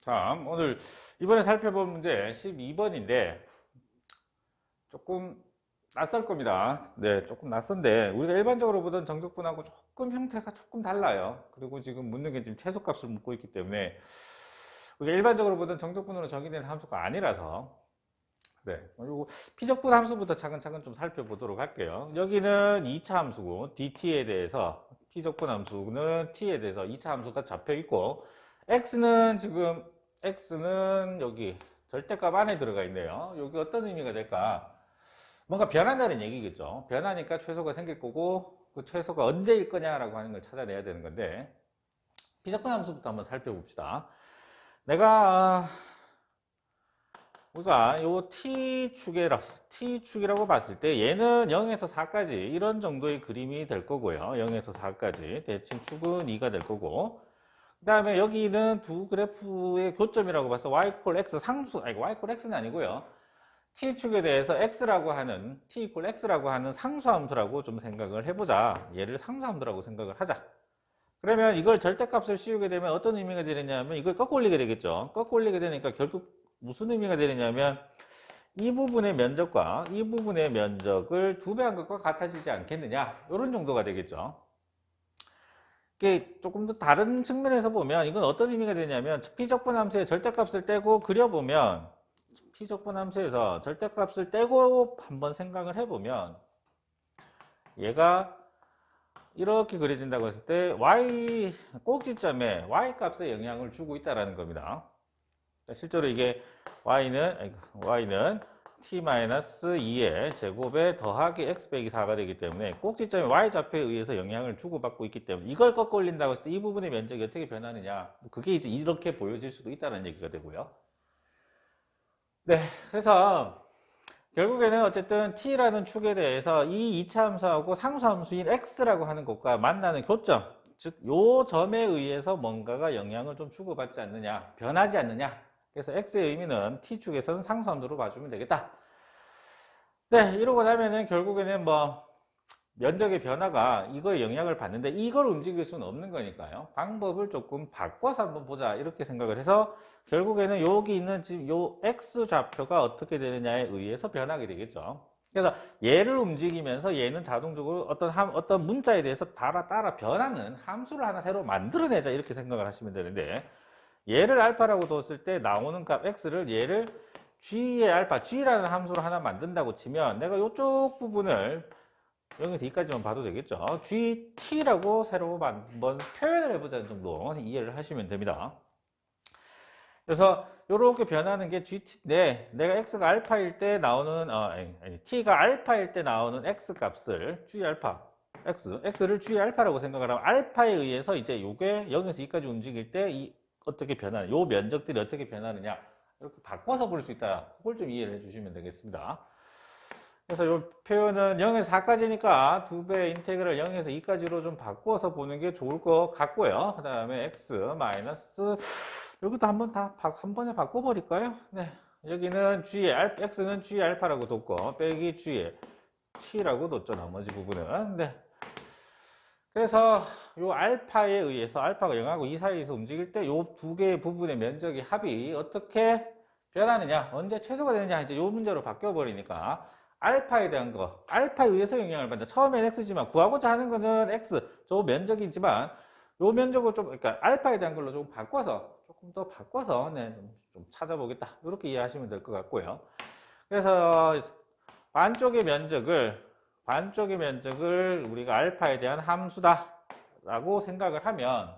자, 오늘 이번에 살펴볼 문제 12번인데 조금 낯설 겁니다. 네, 조금 낯선데 우리가 일반적으로 보던 정적분하고 조금 형태가 조금 달라요. 그리고 지금 묻는 게 지금 최소값을 묻고 있기 때문에 우리가 일반적으로 보던 정적분으로 정의된 함수가 아니라서 네, 그리고 피적분 함수부터 차근차근 좀 살펴보도록 할게요. 여기는 2차 함수고 dt에 대해서 피적분 함수는 t에 대해서 2차 함수가 잡혀 있고 x는 여기 절대값 안에 들어가 있네요. 여기 어떤 의미가 될까? 뭔가 변한다는 얘기겠죠. 변하니까 최소가 생길 거고 그 최소가 언제일 거냐라고 하는 걸 찾아내야 되는 건데 피적분 함수부터 한번 살펴봅시다. 내가 우리가 요 T축이라고 봤을 때 얘는 0에서 4까지 이런 정도의 그림이 될 거고요. 0에서 4까지 대칭 축은 2가 될 거고 그 다음에 여기는 두 그래프의 교점이라고 봐서 y 콜 x 상수, 아니 y 콜 x는 아니고요. T축에 대해서 T 이퀄 X라고 하는 상수함수라고 좀 생각을 해보자. 얘를 상수함수라고 생각을 하자. 그러면 이걸 절대값을 씌우게 되면 어떤 의미가 되느냐면 이걸 꺾어 올리게 되겠죠. 꺾어 올리게 되니까 결국 무슨 의미가 되느냐면 이 부분의 면적과 이 부분의 면적을 2배 한 것과 같아지지 않겠느냐 이런 정도가 되겠죠. 이게 조금 더 다른 측면에서 보면 이건 어떤 의미가 되냐면 피적분 함수의 절대값을 떼고 그려보면 피적분 함수에서 절대값을 떼고 한번 생각을 해보면 얘가 이렇게 그려진다고 했을 때 y 꼭지점에 y 값에 영향을 주고 있다는 겁니다. 실제로 이게 y는 t-2의 제곱에 더하기 x 빼기 4가 되기 때문에 꼭지점이 y좌표에 의해서 영향을 주고받고 있기 때문에 이걸 꺾어 올린다고 했을 때 이 부분의 면적이 어떻게 변하느냐, 그게 이제 이렇게 보여질 수도 있다는 얘기가 되고요. 네, 그래서 결국에는 어쨌든 t라는 축에 대해서 이 2차 함수하고 상수함수인 x라고 하는 것과 만나는 교점, 즉 요 점에 의해서 뭔가가 영향을 좀 주고받지 않느냐, 변하지 않느냐. 그래서 x의 의미는 t축에서는 상수함수로 봐주면 되겠다. 네, 이러고 나면은 결국에는 뭐 면적의 변화가 이거에 영향을 받는데 이걸 움직일 수는 없는 거니까요. 방법을 조금 바꿔서 한번 보자 이렇게 생각을 해서 결국에는 여기 있는 지금 요 x 좌표가 어떻게 되느냐에 의해서 변하게 되겠죠. 그래서 얘를 움직이면서 얘는 자동적으로 어떤 문자에 대해서 따라 변하는 함수를 하나 새로 만들어내자 이렇게 생각을 하시면 되는데 얘를 알파라고 뒀을 때 나오는 값 x를 얘를 g의 알파, g라는 함수로 하나 만든다고 치면 내가 이쪽 부분을 여기서 여기까지만 봐도 되겠죠. GT라고 새로 한번 표현을 해보자는 정도 이해를 하시면 됩니다. 그래서 이렇게 변하는 게 GT인데 내가 X가 알파일 때 나오는 T가 알파일 때 나오는 X 값을 G 알파 X를 G 알파라고 생각을 하면 알파에 의해서 이제 요게 0에서 2까지 움직일 때 어떻게 변하는 요 면적들이 어떻게 변하느냐 이렇게 바꿔서 볼 수 있다. 그걸 좀 이해를 해주시면 되겠습니다. 그래서 이 표현은 0에서 4까지니까 2배 인테그럴 0에서 2까지로 좀 바꿔서 보는 게 좋을 것 같고요. 그 다음에 x 마이너스 여기도 한 번에 바꿔버릴까요? 네. 여기는 x는 g 알파라고 뒀고 빼기 g의 t라고 뒀죠. 나머지 부분은. 네. 그래서 이 알파에 의해서 알파가 0하고 2 사이에서 움직일 때 이 두 개의 부분의 면적의 합이 어떻게 변하느냐, 언제 최소가 되느냐 이제 이 문제로 바뀌어 버리니까 알파에 대한 거, 알파에 의해서 영향을 받는다. 처음엔 x지만 구하고자 하는 거는 x, 저 면적이지만 요 면적을 그러니까 알파에 대한 걸로 조금 더 바꿔서 네, 좀 찾아보겠다. 이렇게 이해하시면 될 것 같고요. 그래서 반쪽의 면적을 우리가 알파에 대한 함수다 라고 생각을 하면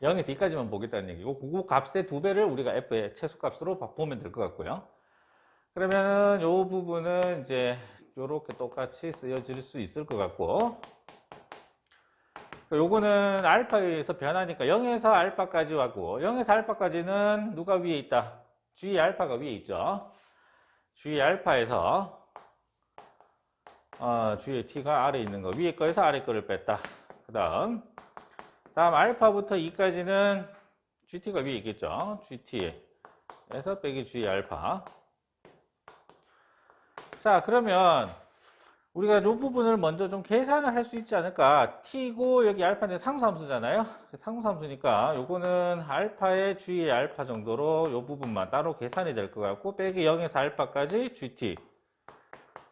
0에서 2까지만 보겠다는 얘기고 그 값의 2배를 우리가 f의 최소값으로 보면 될 것 같고요. 그러면 이 부분은 이제 이렇게 똑같이 쓰여질 수 있을 것 같고 요거는 알파에 의해서 변하니까 0에서 알파까지 왔고 0에서 알파까지는 누가 위에 있다? G 알파가 위에 있죠. G 알파에서 G의 T가 아래에 있는 거 위에 거에서 아래 거를 뺐다. 그 다음 알파부터 2까지는 GT가 위에 있겠죠. GT에서 빼기 G 알파. 자, 그러면 우리가 이 부분을 먼저 좀 계산을 할 수 있지 않을까. t고 여기 알파는 상수함수잖아요. 상수함수니까 요거는 알파의 g의 알파 정도로 요 부분만 따로 계산이 될 것 같고, 빼기 0에서 알파까지 gt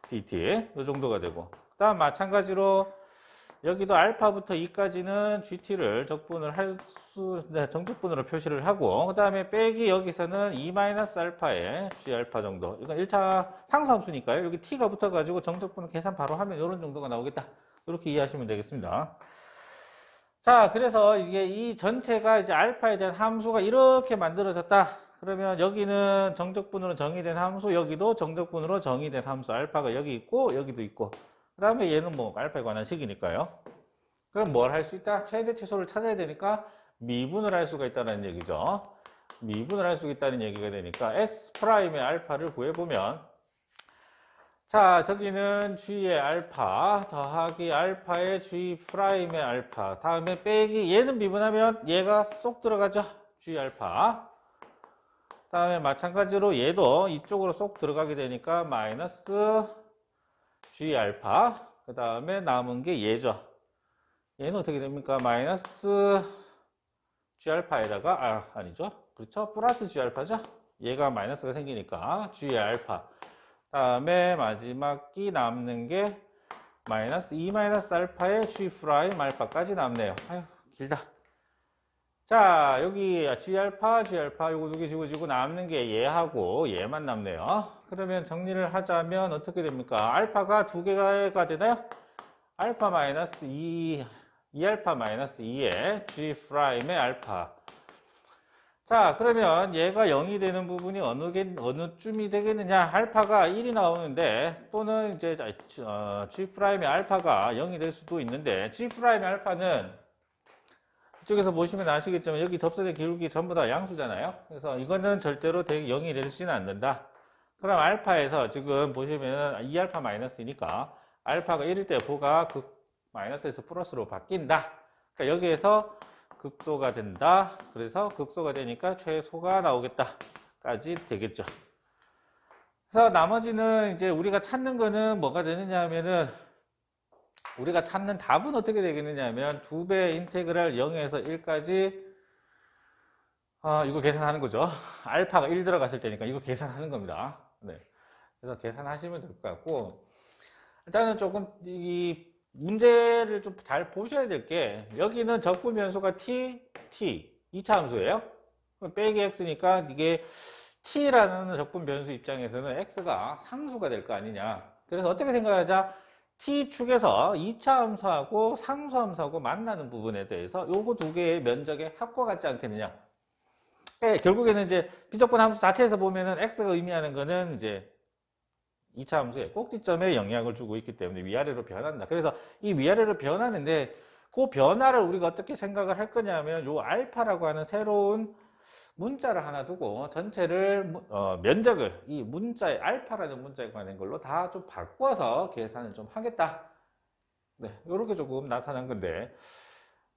dt 요 정도가 되고, 그 다음 마찬가지로 여기도 알파부터 2까지는 gt를 적분을 정적분으로 표시를 하고, 그 다음에 빼기 여기서는 2-알파의 g알파 정도. 이건 1차 상수함수니까요. 여기 t가 붙어가지고 정적분 계산 바로 하면 이런 정도가 나오겠다. 이렇게 이해하시면 되겠습니다. 자, 그래서 이게 이 전체가 이제 알파에 대한 함수가 이렇게 만들어졌다. 그러면 여기는 정적분으로 정의된 함수, 여기도 정적분으로 정의된 함수. 알파가 여기 있고, 여기도 있고. 그 다음에 얘는 뭐 알파에 관한 식이니까요. 그럼 뭘 할 수 있다? 최대 최소를 찾아야 되니까 미분을 할 수가 있다는 얘기죠. 미분을 할 수 있다는 얘기가 되니까 S'의 알파를 구해보면, 자, 저기는 G의 알파 더하기 알파의 G'의 알파, 다음에 빼기 얘는 미분하면 얘가 쏙 들어가죠. G 알파. 다음에 마찬가지로 얘도 이쪽으로 쏙 들어가게 되니까 마이너스 G 알파. 그 다음에 남은 게 얘죠. 얘는 어떻게 됩니까? 마이너스 G 알파에다가, 아니죠. 그렇죠? 플러스 G 알파죠? 얘가 마이너스가 생기니까 G 알파. 다음에 마지막 기 남는 게 마이너스 2-알파의 G 프라임 알파까지 남네요. 아유, 길다. 자, 여기 G 알파, 요거 두 개 지워지고 남는 게 얘하고 얘만 남네요. 그러면 정리를 하자면 어떻게 됩니까? 알파가 두 개가 되나요? 알파 마이너스 2알파 마이너스 2의 G 프라임의 알파. 자, 그러면 얘가 0이 되는 부분이 어느 쯤이 되겠느냐? 알파가 1이 나오는데, 또는 이제 G 프라임의 알파가 0이 될 수도 있는데, G 프라임의 알파는 이쪽에서 보시면 아시겠지만 여기 접선의 기울기 전부 다 양수잖아요. 그래서 이거는 절대로 0이 되지는 않는다. 그럼 알파에서 지금 보시면 2알파 마이너스니까 알파가 1일 때 보가 마이너스에서 플러스로 바뀐다. 그러니까 여기에서 극소가 된다. 그래서 극소가 되니까 최소가 나오겠다까지 되겠죠. 그래서 나머지는 이제 우리가 찾는 거는 뭐가 되느냐 하면은, 우리가 찾는 답은 어떻게 되겠느냐 하면 2배 인테그랄 0에서 1까지 이거 계산하는 거죠. 알파가 1 들어갔을 때니까 이거 계산하는 겁니다. 네. 그래서 계산하시면 될 것 같고, 일단은 조금 이 문제를 좀 잘 보셔야 될 게, 여기는 적분 변수가 t, 2차 함수예요. 빼기 x니까 이게 t라는 적분 변수 입장에서는 x가 상수가 될 거 아니냐. 그래서 어떻게 생각하자? t축에서 2차 함수하고 상수 함수하고 만나는 부분에 대해서 요거 두 개의 면적의 합과 같지 않겠느냐. 네, 결국에는 이제 비적분 함수 자체에서 보면은 x가 의미하는 거는 이제 2차 함수의 꼭지점에 영향을 주고 있기 때문에 위아래로 변한다. 그래서 이 위아래로 변하는데, 그 변화를 우리가 어떻게 생각을 할 거냐면, 요 알파라고 하는 새로운 문자를 하나 두고 전체를 면적을 이 문자의 알파라는 문자에 관한 걸로 다 좀 바꿔서 계산을 좀 하겠다. 네, 이렇게 조금 나타난 건데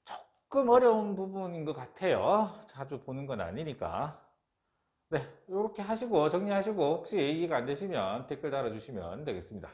조금 어려운 부분인 것 같아요. 자주 보는 건 아니니까. 네, 이렇게 하시고 정리하시고 혹시 이해가 안 되시면 댓글 달아주시면 되겠습니다.